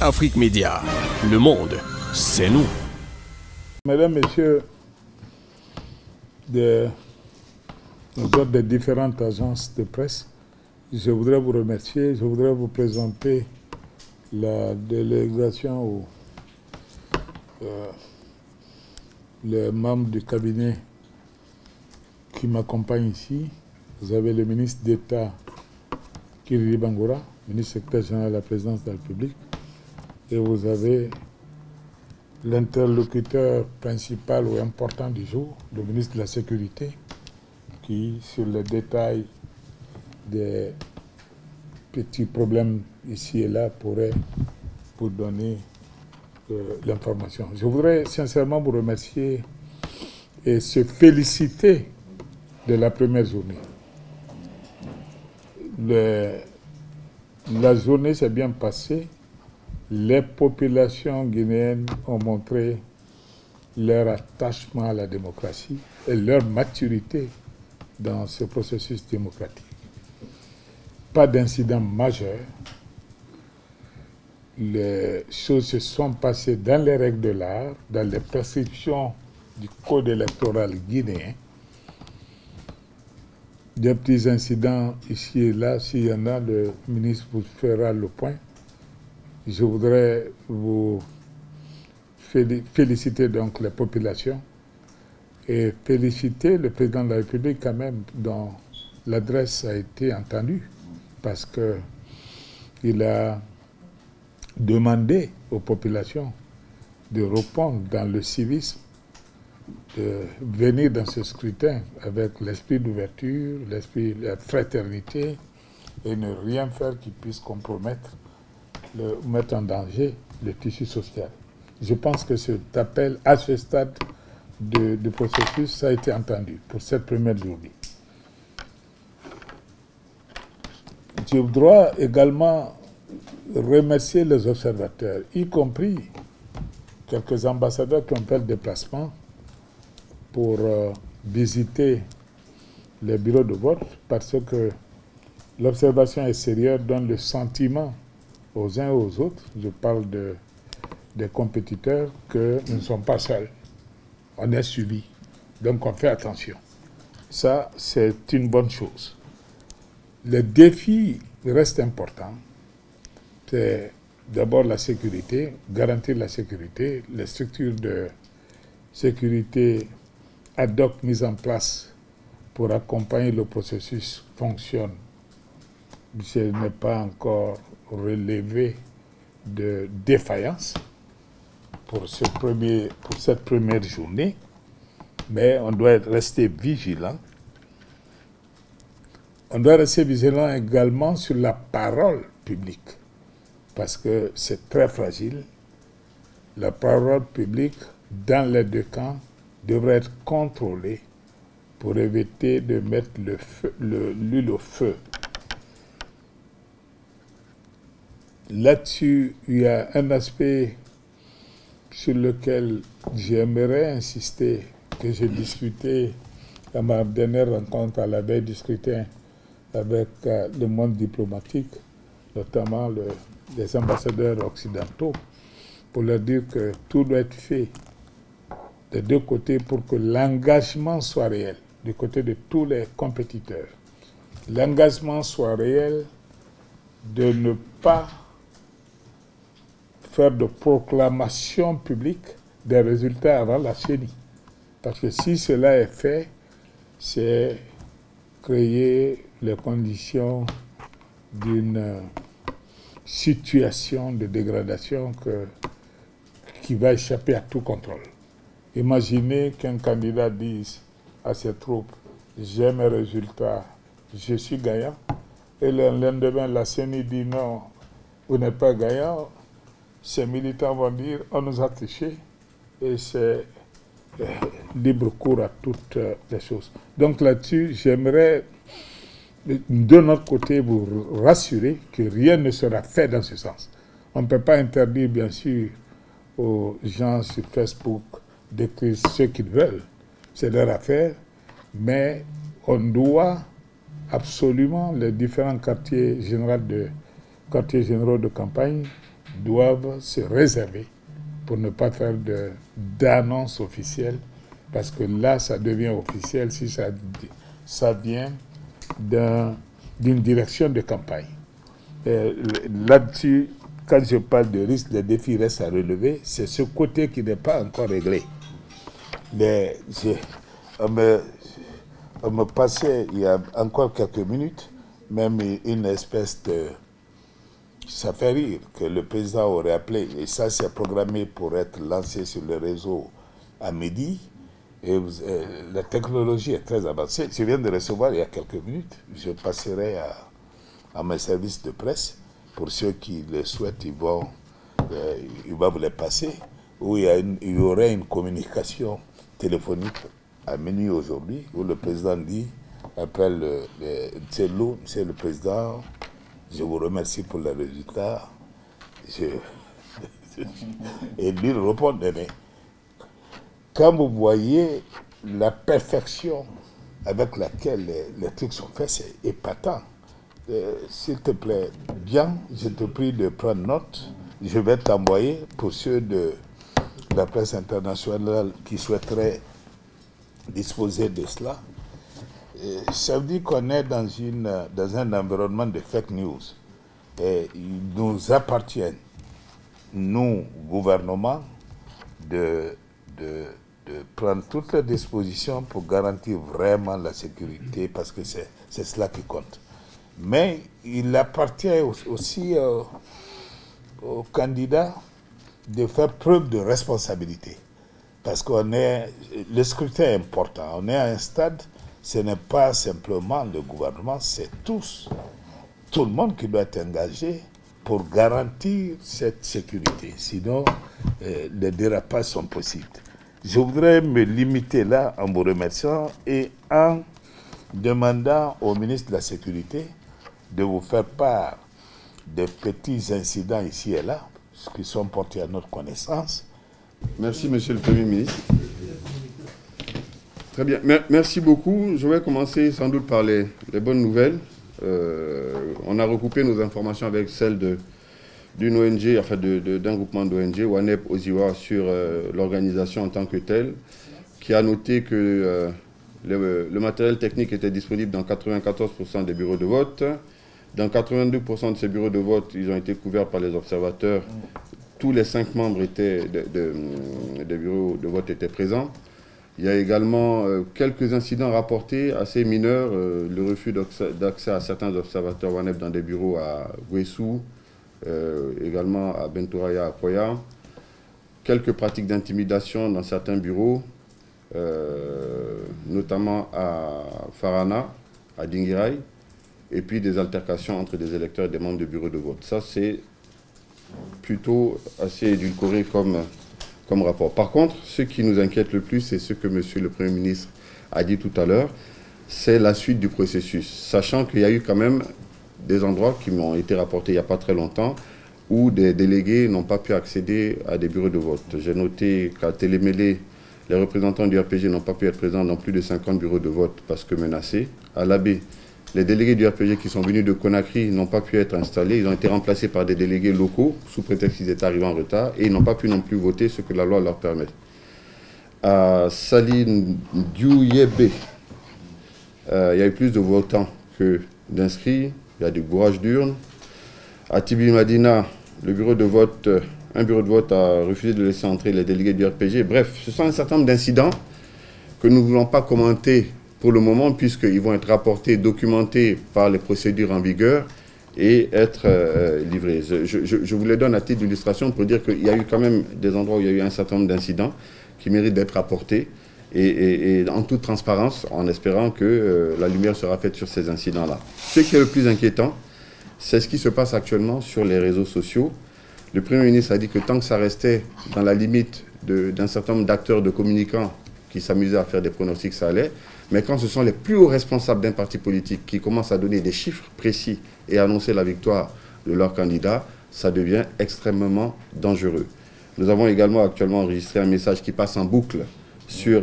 Afrique Média. Le monde, c'est nous. Mesdames, Messieurs, des différentes agences de presse, je voudrais vous remercier, je voudrais vous présenter la délégation ou les membres du cabinet qui m'accompagnent ici. Vous avez le ministre d'État Kirili Bangoura, ministre secrétaire général de la présidence de la République, et vous avez l'interlocuteur principal ou important du jour, le ministre de la Sécurité, qui, sur le détail des petits problèmes ici et là, pourrait vous donner l'information. Je voudrais sincèrement vous remercier et se féliciter de la première journée. La journée s'est bien passée. Les populations guinéennes ont montré leur attachement à la démocratie et leur maturité dans ce processus démocratique. Pas d'incident majeur. Les choses se sont passées dans les règles de l'art, dans les prescriptions du code électoral guinéen. Des petits incidents ici et là, s'il y en a, le ministre vous fera le point. Je voudrais vous féliciter donc les populations et féliciter le président de la République quand même, dont l'adresse a été entendue, parce qu'il a demandé aux populations de répondre dans le civisme, de venir dans ce scrutin avec l'esprit d'ouverture, l'esprit de la fraternité, et ne rien faire qui puisse compromettre, mettre en danger le tissu social. Je pense que cet appel, à ce stade du processus, ça a été entendu pour cette première journée. Je dois également remercier les observateurs, y compris quelques ambassadeurs qui ont fait le déplacement pour visiter les bureaux de vote, parce que l'observation extérieure donne le sentiment aux uns et aux autres, je parle des compétiteurs, que nous ne sommes pas seuls. On est suivis. Donc on fait attention. Ça, c'est une bonne chose. Le défi reste important. C'est d'abord la sécurité, garantir la sécurité. Les structures de sécurité ad hoc mises en place pour accompagner le processus fonctionnent. Ce n'est pas encore relevé de défaillance pour cette première journée, mais on doit rester vigilant. On doit rester vigilant également sur la parole publique, parce que c'est très fragile. La parole publique, dans les deux camps, devrait être contrôlée pour éviter de mettre l'huile au feu. Là-dessus, il y a un aspect sur lequel j'aimerais insister, que j'ai discuté à ma dernière rencontre à la veille du scrutin avec le monde diplomatique, notamment les ambassadeurs occidentaux, pour leur dire que tout doit être fait des deux côtés pour que l'engagement soit réel, du côté de tous les compétiteurs. L'engagement soit réel de ne pas faire de proclamation publique des résultats avant la CENI. Parce que si cela est fait, c'est créer les conditions d'une situation de dégradation qui va échapper à tout contrôle. Imaginez qu'un candidat dise à ses troupes « j'ai mes résultats, je suis gagnant », et le lendemain, la CENI dit « non, vous n'êtes pas gagnant », ces militants vont dire « on nous a triché » et c'est libre cours à toutes les choses. Donc là-dessus, j'aimerais de notre côté vous rassurer que rien ne sera fait dans ce sens. On ne peut pas interdire, bien sûr, aux gens sur Facebook d'écrire ce qu'ils veulent. C'est leur affaire, mais on doit absolument les différents quartiers généraux de campagne doivent se réserver pour ne pas faire d'annonce officielle, parce que là, ça devient officiel si ça vient d'une direction de campagne. Là-dessus, quand je parle de risque, les défis restent à relever, c'est ce côté qui n'est pas encore réglé. On me passait, il y a encore quelques minutes, même une espèce de... Ça fait rire que le président aurait appelé, et ça c'est programmé pour être lancé sur le réseau à midi. Et la technologie est très avancée. Je viens de recevoir il y a quelques minutes, je passerai à mes services de presse. Pour ceux qui le souhaitent, il va vous les passer, où il y aurait une communication téléphonique à minuit aujourd'hui, où le président dit, appelle Tselou, monsieur le président, je vous remercie pour les résultats. Et lui répond, mais quand vous voyez la perfection avec laquelle les trucs sont faits, c'est épatant. S'il te plaît, bien, je te prie de prendre note. Je vais t'envoyer pour ceux de la presse internationale qui souhaiteraient disposer de cela. Ça veut dire qu'on est dans un environnement de fake news. Et il nous appartient, nous, gouvernement, de prendre toutes les dispositions pour garantir vraiment la sécurité, parce que c'est cela qui compte. Mais il appartient aussi aux candidats de faire preuve de responsabilité. Parce que le scrutin est important. On est à un stade, ce n'est pas simplement le gouvernement, c'est tout le monde qui doit être engagé pour garantir cette sécurité. Sinon, les dérapages sont possibles. Je voudrais me limiter là en vous remerciant et en demandant au ministre de la Sécurité de vous faire part de petits incidents ici et là, qui sont portés à notre connaissance. Merci, monsieur le Premier ministre. Très bien. Merci beaucoup. Je vais commencer sans doute par les bonnes nouvelles. On a recoupé nos informations avec celles d'une ONG, enfin d'un groupement d'ONG, WANEP Oziwa, sur l'organisation en tant que telle, qui a noté que le matériel technique était disponible dans 94% des bureaux de vote. Dans 82% de ces bureaux de vote, ils ont été couverts par les observateurs. Tous les 5 membres des bureaux de vote étaient présents. Il y a également quelques incidents rapportés, assez mineurs, le refus d'accès à certains observateurs WANEP dans des bureaux à Ouessou, également à Bentouraya, à Koya, quelques pratiques d'intimidation dans certains bureaux, notamment à Farana, à Dingirai, et puis des altercations entre des électeurs et des membres de bureaux de vote. Ça, c'est plutôt assez édulcoré comme rapport. Par contre, ce qui nous inquiète le plus, c'est ce que M. le Premier ministre a dit tout à l'heure, c'est la suite du processus. Sachant qu'il y a eu quand même des endroits qui m'ont été rapportés il n'y a pas très longtemps, où des délégués n'ont pas pu accéder à des bureaux de vote. J'ai noté qu'à Télémélé, les représentants du RPG n'ont pas pu être présents dans plus de 50 bureaux de vote parce que menacés. À l'Abbé, les délégués du RPG qui sont venus de Conakry n'ont pas pu être installés. Ils ont été remplacés par des délégués locaux, sous prétexte qu'ils étaient arrivés en retard, et ils n'ont pas pu non plus voter ce que la loi leur permet. À Saline Diouyebe, il y a eu plus de votants que d'inscrits. Il y a du bourrage d'urnes. À Tibi Madina, un bureau de vote a refusé de laisser entrer les délégués du RPG. Bref, ce sont un certain nombre d'incidents que nous ne voulons pas commenter pour le moment, puisqu'ils vont être rapportés, documentés par les procédures en vigueur et être livrés. Je vous les donne à titre d'illustration pour dire qu'il y a eu quand même des endroits où il y a eu un certain nombre d'incidents qui méritent d'être rapportés et en toute transparence, en espérant que la lumière sera faite sur ces incidents-là. Ce qui est le plus inquiétant, c'est ce qui se passe actuellement sur les réseaux sociaux. Le Premier ministre a dit que tant que ça restait dans la limite d'un certain nombre d'acteurs, de communicants qui s'amusaient à faire des pronostics, ça allait. Mais quand ce sont les plus hauts responsables d'un parti politique qui commencent à donner des chiffres précis et annoncer la victoire de leur candidat, ça devient extrêmement dangereux. Nous avons également actuellement enregistré un message qui passe en boucle sur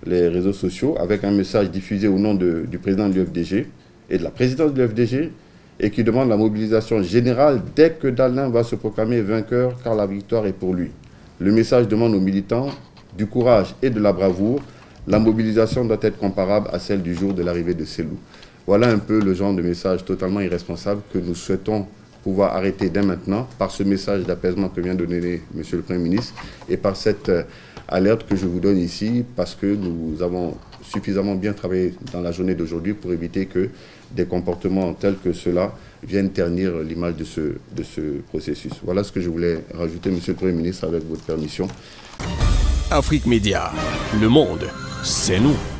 les réseaux sociaux avec un message diffusé au nom du président de l'UFDG et de la présidente de l'UFDG et qui demande la mobilisation générale dès que Dalin va se proclamer vainqueur, car la victoire est pour lui. Le message demande aux militants du courage et de la bravoure. La mobilisation doit être comparable à celle du jour de l'arrivée de Selou. Voilà un peu le genre de message totalement irresponsable que nous souhaitons pouvoir arrêter dès maintenant par ce message d'apaisement que vient de donner M. le Premier ministre et par cette alerte que je vous donne ici, parce que nous avons suffisamment bien travaillé dans la journée d'aujourd'hui pour éviter que des comportements tels que ceux-là viennent ternir l'image de ce processus. Voilà ce que je voulais rajouter, M. le Premier ministre, avec votre permission. Afrique Média, le monde, c'est nous.